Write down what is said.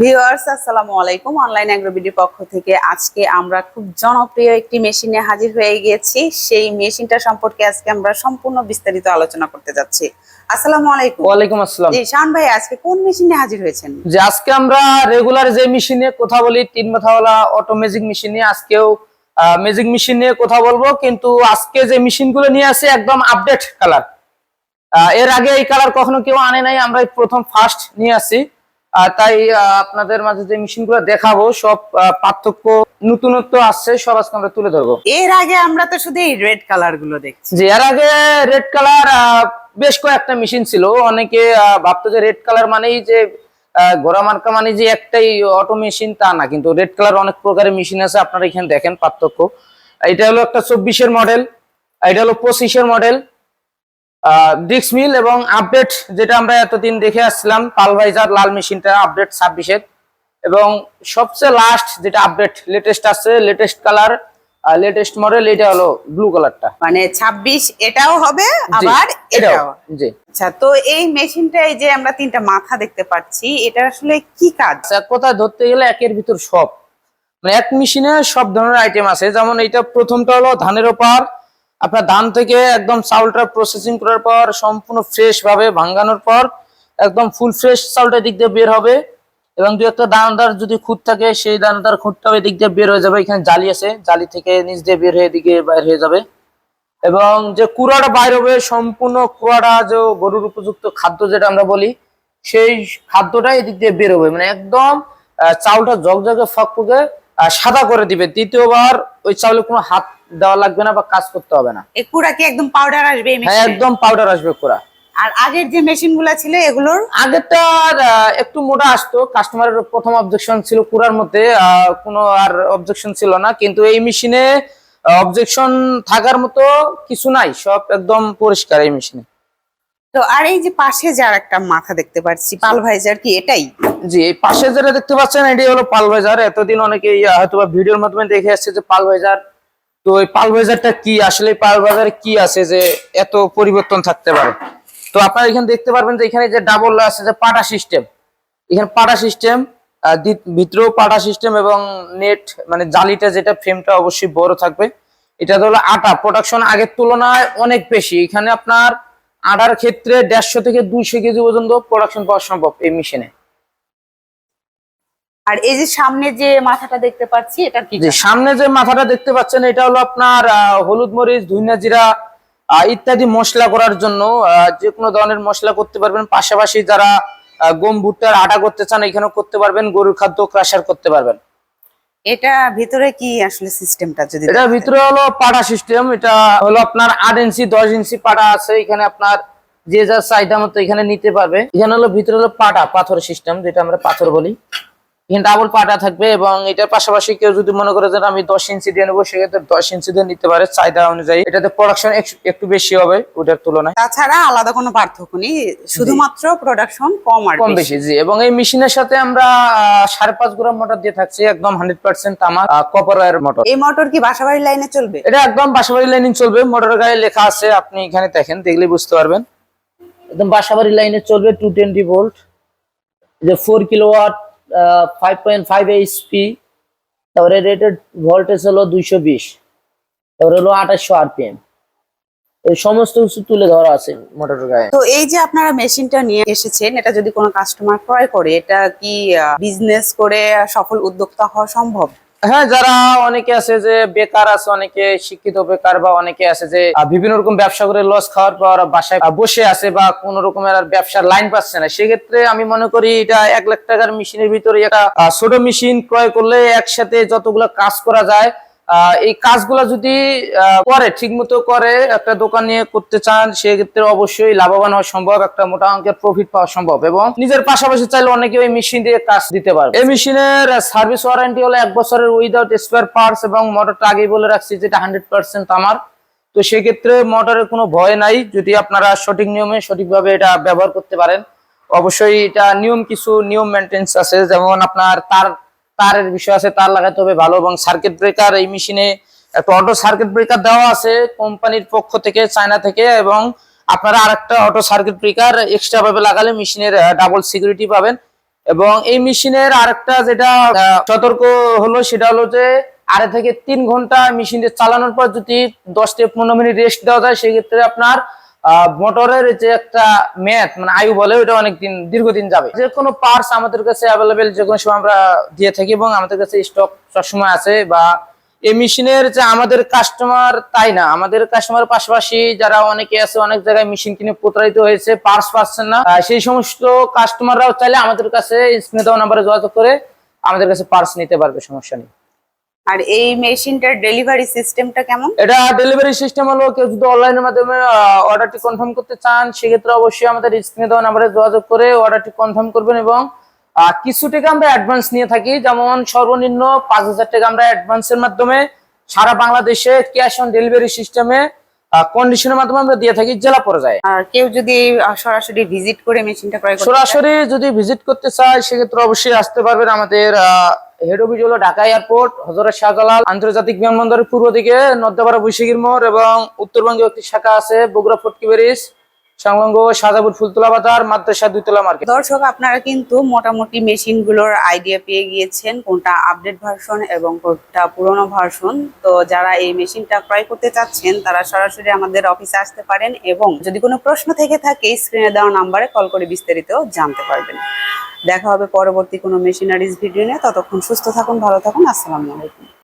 Viewers আসসালামু আলাইকুম। Online অ্যাগ্রোবিডির পক্ষ থেকে আজকে আমরা খুব জনপ্রিয় একটি মেশিনে হাজির হয়ে গিয়েছি। সেই মেশিনটা সম্পর্কে আজকে আমরা সম্পূর্ণ বিস্তারিত আলোচনা করতে যাচ্ছি। আসসালামু আলাইকুম। ওয়ালাইকুম আসসালাম। জি শাওন ভাই, আজকে কোন মেশিনে হাজির হয়েছেন? যে আজকে আমরা রেগুলার যে মেশিনে কথা বলি, তিন মাথাওয়ালা অটো ম্যাজিক মেশিনে, আজকেও ম্যাজিক মেশিন নিয়ে কথা বলবো। কিন্তু আজকে যে মেশিনগুলো নিয়ে আসি একদম আপডেট কালার। এর আগে এই কালার কখনো কেউ আনে নাই, আমরা প্রথম ফার্স্ট নিয়ে আসি। তাই আপনাদের মাঝে যে মেশিনগুলো দেখাবো সব পার্থক্য নতুনত্ব আসছে, সব আজকে আমরা তুলে ধরবো। এর আগে আমরা তো শুধু এই রেড কালার গুলো দেখছি। যে এর আগে রেড কালার বেশ কয়েকটা মেশিন ছিল। অনেকে ভাবতো যে রেড কালার মানেই যে ঘোড়া মার্কা মানে যে একটাই অটো মেশিন, তা না। কিন্তু রেড কালার অনেক প্রকারের মেশিন আছে, আপনারা এখানে দেখেন পার্থক্য। এটা হলো একটা 24-এর মডেল, এটা হলো 25-এর মডেল ডিক্স মিল। এবং আপডেট যেটা আমরা এতদিন দেখে আসছিলাম পালভাইজার লাল মেশিনটা আপডেট 26-এর। এবং সবচেয়ে লাস্ট যেটা আপডেট লেটেস্ট আছে, লেটেস্ট কালার লেটেস্ট মডেল, এটা হলো ব্লু কালারটা। মানে 26 এটাও হবে, আবার এটাও। জি। আচ্ছা, তো এই মেশিনটাই যে আমরা তিনটা মাথা দেখতে পাচ্ছি, এটা আসলে কি কাজ? এক কথায় ধরতে গেলে একের ভিতর সব, মানে এক মেশিনে সব ধরনের আইটেম আছে। যেমন এইটা প্রথমটা হলো ধানের ওপার। আপনার ধান থেকে একদম চাউলটা প্রসেসিং করার পর সম্পূর্ণ ফ্রেশ ভাবে ভাঙানোর পর একদম ফুল ফ্রেশ চাউলটা দিক দিয়ে বের হবে। এবং দু একটা দানাদার যদি খুঁত থাকে, সেই দানাদার খুঁতটাও এদিক দিয়ে বের হয়ে যাবে। এখানে জালি আছে, জালি থেকে নিচ দিয়ে বের হয়ে এদিকে বাইর হয়ে যাবে। এবং যে কুড়াটা বাইর হবে, সম্পূর্ণ কুড়াটা যে গরুর উপযুক্ত খাদ্য যেটা আমরা বলি, সেই খাদ্যটা এদিক দিয়ে বের হবে। মানে একদম চাউলটা জগজগে ফকফকে সাদা করে দিবে। দ্বিতীয়বার ওই চাউলে কোনো হাত দেওয়া লাগবে না বা কাজ করতে হবে না। এই কুড়া কি একদম পাউডার আসবে এই হ্যাঁ, মেশিনে? একদম পাউডার আসবে কুড়া। আর আগের যে মেশিন গুলা ছিল এগুলোর আগেরটা একটু মোটা আসতো, কাস্টমারের প্রথম অবজেকশন ছিল কুড়ার মধ্যে, কোনো আর অবজেকশন ছিল না। কিন্তু এই মেশিনে অবজেকশন থাকার মতো কিছু নাই, সব একদম পরিষ্কার এই মেশিনে। তো আর এই যে পাশে যার একটা মাথা দেখতে পাচ্ছি, পালভাইজার কি এটাই? জি, এই পাশে যেটা দেখতে পাচ্ছেন এটাই হলো পালভাইজার। এতদিন অনেকে হয়তো ভিডিওর মাধ্যমে দেখে আসছে যে পালভাইজার। তো এই পালভাইজারটা কি, আসলে পালভাইজারে কি আছে যে এত পরিবর্তন থাকতে পারে। তো আপনারা এখানে দেখতে পারবেন যে এখানে যে ডাবল আছে যে পাটা সিস্টেম, এখানে পাটা সিস্টেম, ভিতরেও পাটা সিস্টেম। এবং নেট মানে জালিটা যেটা ফ্রেমটা অবশ্যই বড় থাকবে। এটা হলো আটা প্রোডাকশন আগের তুলনায় অনেক বেশি। এখানে আপনার আটার ক্ষেত্রে 150 থেকে 200 কেজি পর্যন্ত প্রোডাকশন পাওয়া সম্ভব এই মেশিনে। আর এই যে সামনে যে মাথাটা দেখতে পাচ্ছি এটা কি? যে সামনে যে মাথাটা দেখতে পাচ্ছেন এটা হলো আপনার হলুদ মরিচ ধনিয়া জিরা ইত্যাদি মশলা করার জন্য। যে কোনো ধরনের মশলা করতে পারবেন। পাশাপাশি যারা গম ভুট্টার আটা করতে চান এখানেও করতে পারবেন, গরুর খাদ্য ক্রাশার করতে পারবেন। এটা ভিতরে কি আসলে সিস্টেমটা যদি এটা ভিতরে হলো পাটা সিস্টেম। এটা হলো আপনার 8 ইঞ্চি 10 ইঞ্চি পাটা আছে এখানে, আপনার যে যার চাহিদা মতো এখানে নিতে পারবে। এখানে হলো ভিতরে হলো পাটা পাথর সিস্টেম, যেটা আমরা পাথর বলি। এখানে ডাবল পাটা থাকবে। এবং এটার পাশাপাশি কেউ যদি মনে করে যে আমি 10 ইঞ্চি দিয়ে নেবো, সেক্ষেত্রে 10 ইঞ্চি দিয়ে নিতে পারে চাহিদা অনুযায়ী। এটাতে প্রোডাকশন একটু বেশি হবে ওটার তুলনায়। তাছাড়া আলাদা কোনো পার্থক্য নেই, শুধুমাত্র প্রোডাকশন কম আর কম বেশি। জি, এবং এই মেশিনের সাথে আমরা 5.5 গ্রাম মোটর দিয়ে থাকছি, একদম 100% তামা কপার ওয়্যার মোটর। এই মোটর কি বাসাবাড়ির লাইনে চলবে? এটা একদম বাসাবাড়ি লাইনে চলবে। মোটরের গায়ে লেখা আছে, আপনি এখানে দেখেন, দেখলে বুঝতে পারবেন। একদম বাসাবাড়ি লাইনে চলবে। 220 ভোল্ট, যে 4 কিলোওয়াট, 5.5 এইচপি। তারপরে রেটেড ভোল্টেজ হলো 220, তারপরে হলো 2800 আরপিএম। এই সমস্ত কিছু তুলে ধরা আছে মোটরের গায়ে। তো এই যে আপনারা মেশিনটা নিয়ে এসেছেন, এটা যদি কোনো কাস্টমার ক্রয় করে, এটা কি বিজনেস করে সফল উদ্যোক্তা হওয়া সম্ভব? হ্যাঁ, যারা অনেকে আছে যে বেকার আছে, অনেকে শিক্ষিত বেকার, বা অনেকে আছে যে বিভিন্ন রকম ব্যবসা করে লস খাওয়ার পর বাসায় বসে আছে বা কোন রকমের আর ব্যবসার লাইন পাচ্ছে না, সেক্ষেত্রে আমি মনে করি এটা 1 লাখ টাকার মেশিনের ভিতরে একটা ছোট মেশিন ক্রয় করলে একসাথে যতগুলো কাজ করা যায়, এই কাজগুলা যদি করে ঠিক মতো করে, একটা দোকান নিয়ে করতে চান, সেক্ষেত্রে অবশ্যই লাভবান হওয়া সম্ভব, একটা মোটা অঙ্কের প্রফিট পাওয়া সম্ভব। এবং নিজের পাশাপাশি চাইলে অনেকে ওই মেশিন দিয়ে কাজ দিতে পারবে। এই মেশিনের সার্ভিস ওয়ারেন্টি হলো 1 বছরের উইদাউট স্পেয়ার পার্টস। এবং মোটরটা আগেই বলে রাখছি যেটা 100% আমার। তো সেক্ষেত্রে মোটরের কোনো ভয় নাই, যদি আপনারা সঠিক নিয়মে সঠিকভাবে এটা ব্যবহার করতে পারেন। অবশ্যই এটা কিছু নিয়ম মেনটেন্স আছে, যেমন আপনার তারের বিষয় আছে, তার লাগাতে হবে ভালো। এবং সার্কিট ব্রেকার, এই মেশিনে একটা অটো সার্কিট ব্রেকার দেওয়া আছে কোম্পানির পক্ষ থেকে, চায়না থেকে। এবং আপনারা আরেকটা অটো সার্কিট ব্রেকার এক্সট্রা ভাবে লাগালে মেশিনের ডাবল সিকিউরিটি পাবেন। এবং এই মেশিনের আরেকটা যেটা সতর্ক হলো সেটা হলো যে 2.5 থেকে 3 ঘন্টা মেশিনটা চালানোর পর যদি 10 থেকে 15 মিনিট রেস্ট দেওয়া যায় সেক্ষেত্রে আপনার মোটরের যে একটা মেয়াদ মানে আয়ু বলে ওটা অনেক দিন দীর্ঘদিন যাবে। যে কোনো পার্টস আমাদের কাছে অ্যাভেলেবেল যে কোনো সময় আমরা দিয়ে থাকি এবং আমাদের কাছে স্টক সবসময় আছে। বা এই মেশিনের যে আমাদের কাস্টমার তাই না, আমাদের কাস্টমার পাশাপাশি যারা অনেকে আছে অনেক জায়গায় মেশিন কিনে প্রতারিত হয়েছে, পার্টস পাচ্ছেন না, সেই সমস্ত কাস্টমাররাও চাইলে আমাদের কাছে স্ক্রিনে দেওয়া নাম্বারে যোগাযোগ করে আমাদের কাছে পার্টস নিতে পারবে, সমস্যা নেই। আর এই মেশিনটার ডেলিভারি সিস্টেমটা কেমন? এটা ডেলিভারি সিস্টেম হলো কেউ যদি অনলাইনের মাধ্যমে অর্ডারটি কনফার্ম করতে চান সেক্ষেত্রে অবশ্যই আমাদের স্ক্রিনে দেওয়া নাম্বারে যোগাযোগ করে অর্ডারটি কনফার্ম করবেন। এবং কিছু টাকা আমরা অ্যাডভান্স নিয়ে থাকি, যেমন সর্বনিম্ন 5,000 টাকা আমরা অ্যাডভান্সের মাধ্যমে সারা বাংলাদেশে ক্যাশ অন ডেলিভারি সিস্টেমে কন্ডিশনের মাধ্যমে আমরা দিয়ে থাকি জেলা পর্যায়ে। আর কেউ যদি সরাসরি ভিজিট করে মেশিনটা ক্রয় করতে চায়? সরাসরি যদি ভিজিট করতে চায় সেক্ষেত্রে অবশ্যই আসতে পারবেন। আমাদের হেড অফিস হলো ঢাকা এয়ারপোর্ট, হযরত শাহজালাল আন্তর্জাতিক বিমানবন্দরের পূর্ব দিকে নদ্যাপাড়া বৈশাখীর মোড়, এবং উত্তরবঙ্গে একটি শাখা আছে বগুড়া ফটকি ব্যারেজ সংলগ্ন শাহজাপুর ফুলতলা বাজার মাদ্রাসা 2 তলা মার্কেট। দর্শক, আপনারা কিন্তু মোটামুটি মেশিনগুলোর আইডিয়া পেয়ে গিয়েছেন, কোনটা আপডেট ভার্সন এবং কোনটা পুরনো ভার্সন। তো যারা এই মেশিনটা ক্রয় করতে চাচ্ছেন তারা সরাসরি আমাদের অফিসে আসতে পারেন, এবং যদি কোনো প্রশ্ন থেকে থাকে স্ক্রিনে দেওয়া নাম্বারে কল করে বিস্তারিত জানতে পারবেন। দেখা হবে পরবর্তী কোনো মেশিনারিজ ভিডিও নিয়ে। ততক্ষণ সুস্থ থাকুন, ভালো থাকুন, আসসালামু আলাইকুম।